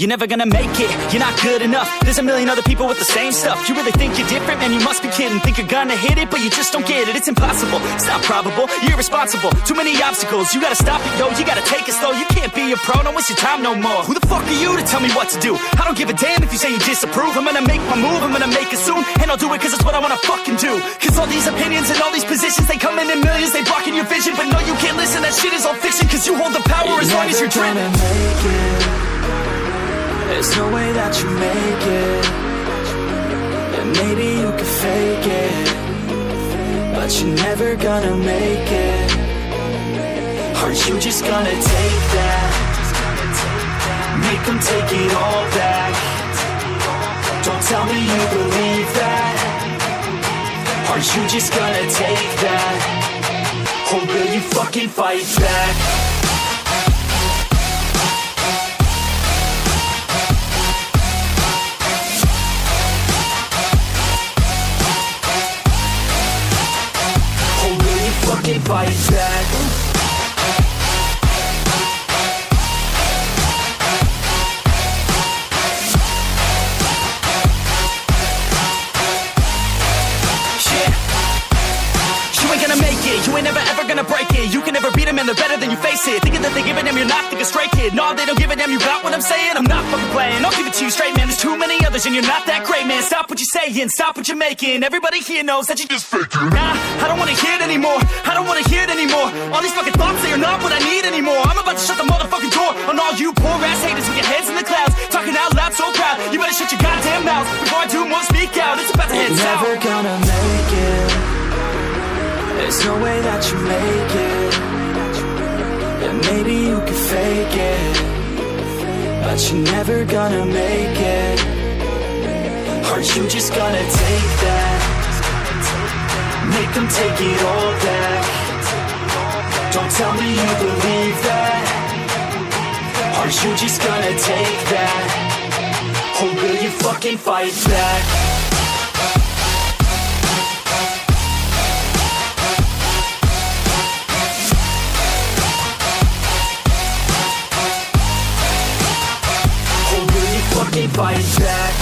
You're never gonna make it, you're not good enough. There's a million other people with the same stuff. You really think you're different? Man, you must be kidding. Think you're gonna hit it, but you just don't get it. It's impossible, it's not probable, you're irresponsible. Too many obstacles, you gotta stop it, yo. You gotta take it slow, you can't be a pro. Don't waste your time no more. Who the fuck are you to tell me what to do? I don't give a damn if you say you disapprove. I'm gonna make my move, I'm gonna make it soon. And I'll do it cause it's what I wanna fucking do. Cause all these opinions and all these positions, they come in millions, they blocking your vision. But no, you can't listen, that shit is all fiction. Cause you hold the power as long as you're dreaming. There's no way that you make it. And maybe you can fake it, but you're never gonna make it. Aren't you just gonna take that? Make them take it all back. Don't tell me you believe that. Aren't you just gonna take that? Or will you fucking fight back? Fight back. You ain't gonna make it, you ain't never ever gonna break it. You can never beat them and they're better than you face it. Thinking that they give a damn, you're not thinking straight, kid. No, they don't give a damn, you got what I'm saying? I'm not fucking playing, I'll give it to you straight, man. There's too many others and you're not that great, man. Stop what you're saying, stop what you're making. Everybody here knows that you just faking. Nah, I don't wanna hear it anymore, I don't wanna hear it anymore. All these fucking thoughts, they are not what I need anymore. I'm about to shut the motherfucking door on all you poor ass haters with your heads in the clouds, talking out loud so proud. You better shut your goddamn mouth before I do more speak out. It's about to head south. You're never gonna make it. There's no way that you make it. And maybe you can fake it, but you're never gonna make it. Aren't you just gonna take that? Make them take it all back. Don't tell me you believe that. Aren't you just gonna take that? Or will you fucking fight back? Fight back.